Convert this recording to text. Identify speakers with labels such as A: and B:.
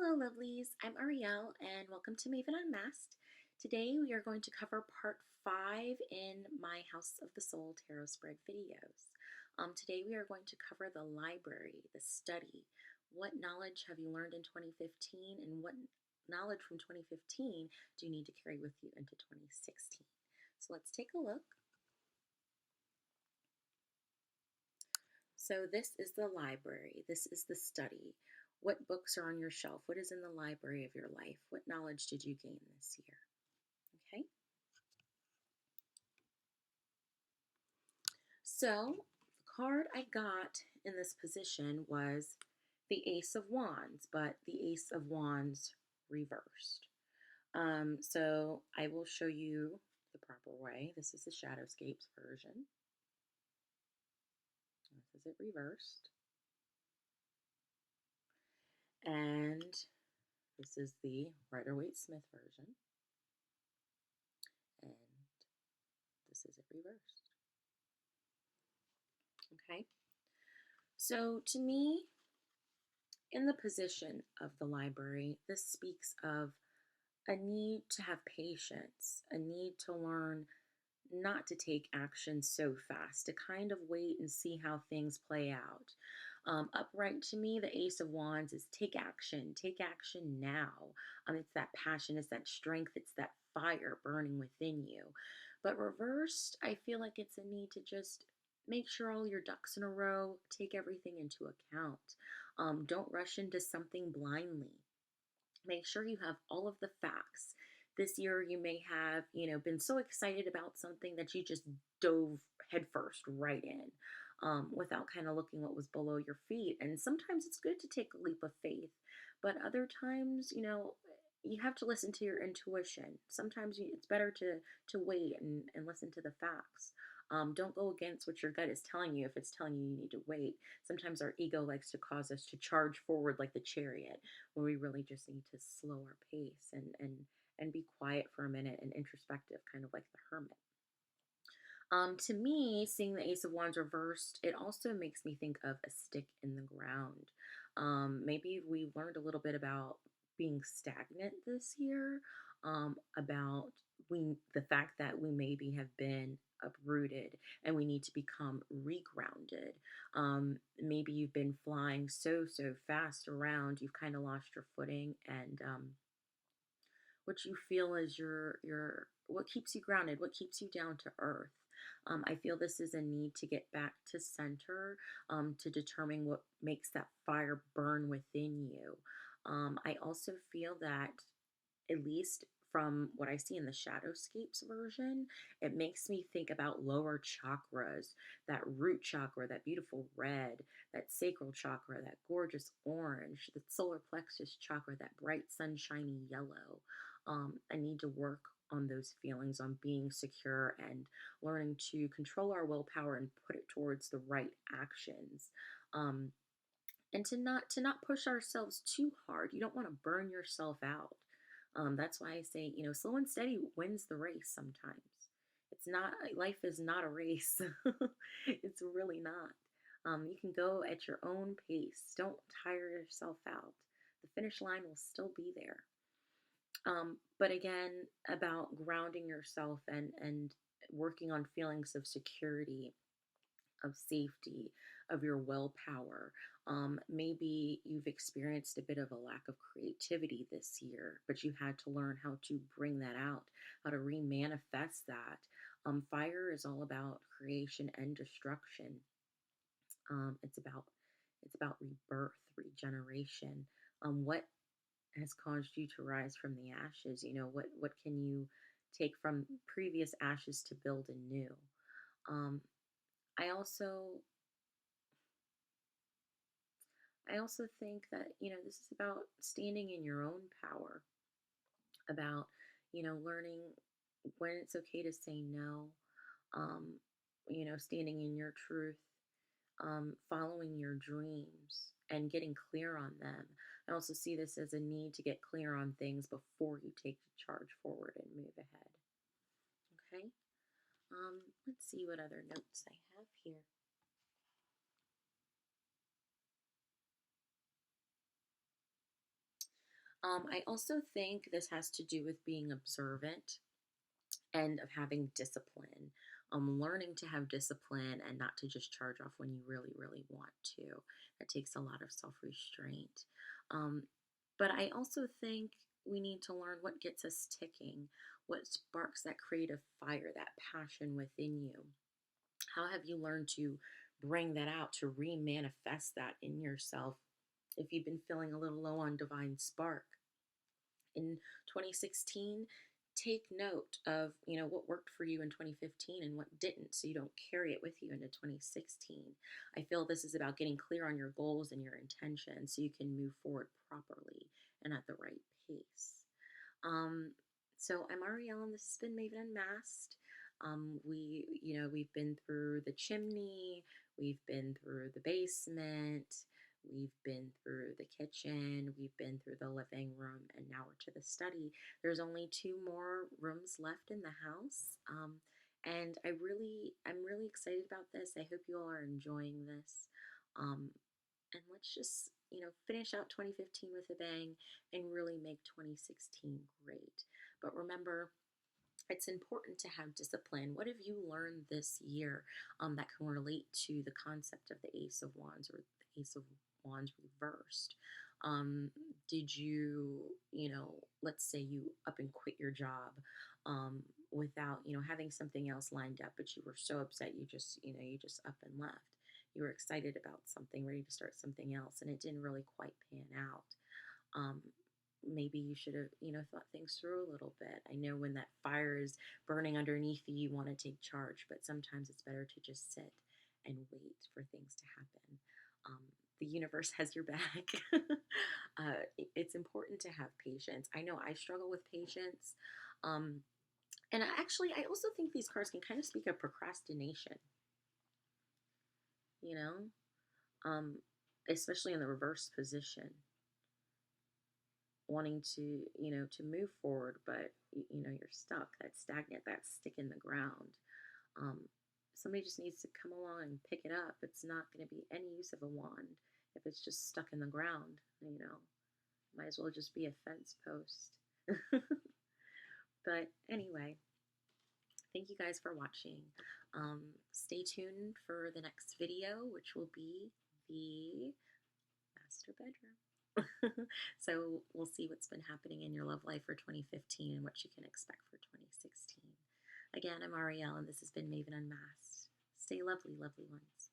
A: Hello, lovelies. I'm Ariel, and welcome to Maven Unmasked. Today, we are going to cover part 5 in my House of the Soul Tarot Spread videos. Today, we are going to cover the library, the study. What knowledge have you learned in 2015, and what knowledge from 2015 do you need to carry with you into 2016? So, let's take a look. So, this is the library, this is the study. What books are on your shelf? What is in the library of your life? What knowledge did you gain this year? Okay. So the card I got in this position was the Ace of Wands, but the Ace of Wands reversed. So I will show you the proper way. This is the Shadowscapes version. This is it reversed. And this is the Rider-Waite-Smith version. And this is it reversed. Okay. So to me, in the position of the library, this speaks of a need to have patience, a need to learn not to take action so fast, to kind of wait and see how things play out. Upright to me, the Ace of Wands is take action now. It's that passion, it's that strength, it's that fire burning within you. But reversed, I feel like it's a need to just make sure all your ducks in a row, take everything into account. Don't rush into something blindly. Make sure you have all of the facts. This year you may have, been so excited about something that you just dove headfirst right in, without kind of looking what was below your feet. And sometimes it's good to take a leap of faith, but other times, you have to listen to your intuition. Sometimes it's better to wait and listen to the facts. Don't go against what your gut is telling you if it's telling you you need to wait. Sometimes our ego likes to cause us to charge forward like the chariot, when we really just need to slow our pace and be quiet for a minute and introspective, kind of like the hermit. To me, seeing the Ace of Wands reversed, it also makes me think of a stick in the ground. Maybe we learned a little bit about being stagnant this year, about the fact that we maybe have been uprooted and we need to become regrounded. Maybe you've been flying so fast around, you've kind of lost your footing, and what you feel is your what keeps you grounded, what keeps you down to earth. I feel this is a need to get back to center, to determine what makes that fire burn within you. I also feel that, at least from what I see in the Shadowscapes version, it makes me think about lower chakras, that root chakra, that beautiful red, that sacral chakra, that gorgeous orange, the solar plexus chakra, that bright sunshiny yellow. I need to work on those feelings, on being secure and learning to control our willpower and put it towards the right actions. Um, and to not push ourselves too hard. You don't want to burn yourself out. That's why I say, slow and steady wins the race sometimes. It's not, life is not a race. It's really not. You can go at your own pace. Don't tire yourself out. The finish line will still be there. But again, about grounding yourself and working on feelings of security, of safety, of your willpower. Maybe you've experienced a bit of a lack of creativity this year, but you had to learn how to bring that out, how to remanifest that. Fire is all about creation and destruction. It's about rebirth, regeneration. What has caused you to rise from the ashes? What can you take from previous ashes to build anew? Um, I also I also think that, this is about standing in your own power, about, learning when it's okay to say no, um, standing in your truth, following your dreams and getting clear on them. I also see this as a need to get clear on things before you take the charge forward and move ahead. Okay? Let's see what other notes I have here. I also think this has to do with being observant and of having discipline. Learning to have discipline and not to just charge off when you really, really want to. That takes a lot of self restraint. Um, but I also think we need to learn what gets us ticking, what sparks that creative fire, that passion within you. How have you learned to bring that out, to re manifest that in yourself if you've been feeling a little low on divine spark? In 2016, take note of what worked for you in 2015 and what didn't, so you don't carry it with you into 2016. I feel this is about getting clear on your goals and your intentions so you can move forward properly and at the right pace. um, so I'm Arielle, and this has been Maven Unmasked. We've been through the chimney, we've been through the basement, we've been through the kitchen, we've been through the living room, and now we're to the study. There's only two more rooms left in the house, and I'm really excited about this. I hope you all are enjoying this. Um, and let's just finish out 2015 with a bang and really make 2016 great. But remember, it's important to have discipline. What have you learned this year that can relate to the concept of the Ace of Wands or the Ace of Wands reversed? Um, did you, let's say you up and quit your job um, without, having something else lined up, but you were so upset you just up and left. You were excited about something, ready to start something else, and it didn't really quite pan out. Um, Maybe you should have, thought things through a little bit. I know when that fire is burning underneath you, you want to take charge, but sometimes it's better to just sit and wait for things to happen. Um, the universe has your back. It's important to have patience. I know I struggle with patience. Um, and I also think these cards can kind of speak of procrastination, you know, um, especially in the reverse position, wanting to to move forward, but you're stuck, that's stagnant, that's stick in the ground. um, Somebody just needs to come along and pick it up. It's not going to be any use of a wand if it's just stuck in the ground. Might as well just be a fence post. But anyway, thank you guys for watching. Stay tuned for the next video, which will be the master bedroom. So we'll see what's been happening in your love life for 2015 and what you can expect for 2016. Again, I'm Arielle, and this has been Maven Unmasked. Stay lovely, lovely ones.